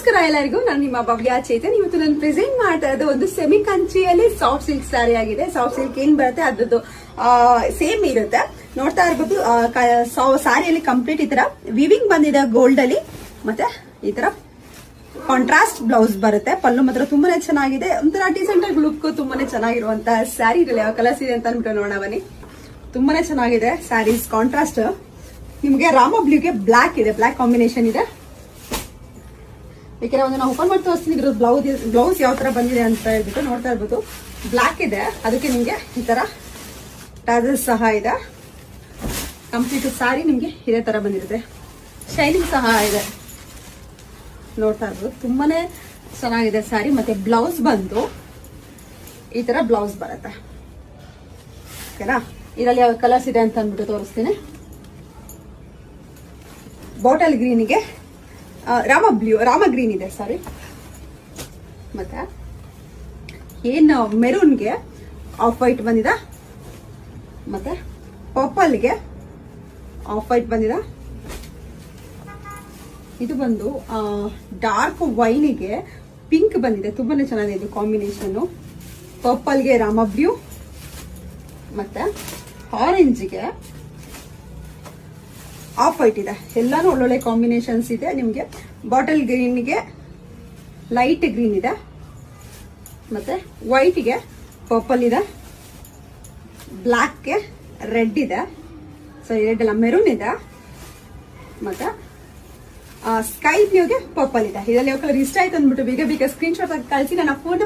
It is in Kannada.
ನಮಸ್ಕಾರ ಎಲ್ಲರಿಗೂ, ನಾನು ನಿಮ್ಮ ಭವ್ಯ ಚೇತನ್. ಇವತ್ತು ನಾನು ಪ್ರೆಸೆಂಟ್ ಮಾಡ್ತಾ ಇರೋದು ಒಂದು ಸೆಮಿ ಕಂಚಿಯಲ್ಲಿ ಸಾಫ್ಟ್ ಸಿಲ್ಕ್ ಸ್ಯಾರಿ ಆಗಿದೆ. ಸಾಫ್ಟ್ ಸಿಲ್ಕ್ ಏನ್ ಬರುತ್ತೆ ಅದ್ರದ್ದು ಸೇಮ್ ಇರುತ್ತೆ. ನೋಡ್ತಾ ಇರ್ಬೋದು, ಸ್ಯಾರಿಯಲ್ಲಿ ಕಂಪ್ಲೀಟ್ ಈ ತರ ವಿವಿಂಗ್ ಬಂದಿದೆ ಗೋಲ್ಡ್ ಅಲ್ಲಿ. ಮತ್ತೆ ಈ ತರ ಕಾಂಟ್ರಾಸ್ಟ್ ಬ್ಲೌಸ್ ಬರುತ್ತೆ. ಪಲ್ಲು ಮಾತ್ರ ತುಂಬಾನೇ ಚೆನ್ನಾಗಿದೆ. ಒಂಥರ ಡಿಸೆಂಟ್ ಆಗಿ ಲುಕ್ ತುಂಬಾನೇ ಚೆನ್ನಾಗಿರುವಂತ ಸ್ಯಾರಿ. ಇರಲಿ ಯಾವ ಕಲರ್ಸ್ ಇದೆ ಅಂತ ಅನ್ಬಿಟ್ಟು ನೋಡೋಣ ಬನ್ನಿ. ತುಂಬಾನೇ ಚೆನ್ನಾಗಿದೆ ಸ್ಯಾರೀಸ್. ಕಾಂಟ್ರಾಸ್ಟ್ ನಿಮ್ಗೆ ರಾಮ ಬ್ಲೂಗೆ ಬ್ಲಾಕ್ ಇದೆ, ಬ್ಲಾಕ್ ಕಾಂಬಿನೇಷನ್ ಇದೆ. ಬೇಕಿದ್ರೆ ಒಂದು ನಾವು ಓಪನ್ ಮಾಡಿ ತೋರಿಸ್ತೀನಿ. ಇದ್ರ ಬ್ಲೌಸ್ ಯಾವ ತರ ಬಂದಿದೆ ಅಂತ ಹೇಳ್ಬಿಟ್ಟು ನೋಡ್ತಾ ಇರ್ಬೋದು. ಬ್ಲಾಕ್ ಇದೆ, ಅದಕ್ಕೆ ನಿಮ್ಗೆ ಈ ತರ ಟಾಸಲ್ಸ್ ಸಹ ಇದೆ. ಕಂಪ್ಲೀಟ್ ಸ್ಯಾರಿ ನಿಮ್ಗೆ ಇದೇ ತರ ಬಂದಿರುತ್ತೆ. ಶೈನಿಂಗ್ ಸಹ ಇದೆ, ನೋಡ್ತಾ ಇರ್ಬೋದು. ತುಂಬಾನೇ ಚೆನ್ನಾಗಿದೆ ಸ್ಯಾರಿ. ಮತ್ತೆ ಬ್ಲೌಸ್ ಬಂದು ಈ ತರ ಬ್ಲೌಸ್ ಬರುತ್ತೆ. ಓಕೆನಾ? ಇದರಲ್ಲಿ ಯಾವ ಕಲರ್ಸ್ ಇದೆ ಅಂತ ಅಂದ್ಬಿಟ್ಟು ತೋರಿಸ್ತೀನಿ. ಬಾಟಲ್ ಗ್ರೀನ್ಗೆ ರಾಮ ಗ್ರೀನ್ ಇದೆ, ಸಾರಿ. ಮತ್ತೆ ಏನು ಮೆರೂನ್ಗೆ ಆಫ್ ವೈಟ್ ಬಂದಿದೆ. ಮತ್ತೆ ಪರ್ಪಲ್ಗೆ ಆಫ್ ವೈಟ್ ಬಂದಿದೆ. ಇದು ಬಂದು ಡಾರ್ಕ್ ವೈನಿಗೆ ಪಿಂಕ್ ಬಂದಿದೆ. ತುಂಬಾನೇ ಚೆನ್ನಾಗಿದೆ ಇದು ಕಾಂಬಿನೇಷನ್. ಪರ್ಪಲ್ಗೆ ರಾಮ ಬ್ಲೂ, ಮತ್ತೆ ಆರೆಂಜ್ಗೆ ಆಫ್ ವೈಟ್ ಇದೆ. ಎಲ್ಲಾನು ಒಳ್ಳೊಳ್ಳೆ ಕಾಂಬಿನೇಷನ್ಸ್ ಇದೆ. ನಿಮ್ಗೆ ಬಾಟಲ್ ಗ್ರೀನ್ಗೆ ಲೈಟ್ ಗ್ರೀನ್ ಇದೆ. ಮತ್ತೆ ವೈಟ್ಗೆ ಪರ್ಪಲ್ ಇದೆ. ಬ್ಲಾಕ್ಗೆ ರೆಡ್ ಇದೆ. ಸೊ ರೆಡ್ ಎಲ್ಲ ಮೆರೂನ್ ಇದೆ. ಮತ್ತೆ ಸ್ಕೈ ಬ್ಲೂಗೆ ಪರ್ಪಲ್ ಇದೆ. ಇದರಲ್ಲಿ ಯಾವ ಕಲರ್ ಇಷ್ಟ ಆಯ್ತು ಅಂದ್ಬಿಟ್ಟು ಬೇಗ ಬೇಗ ಸ್ಕ್ರೀನ್ ಶಾಟ್ ಕಳಿಸಿ. ನನ್ನ ಫೋನ್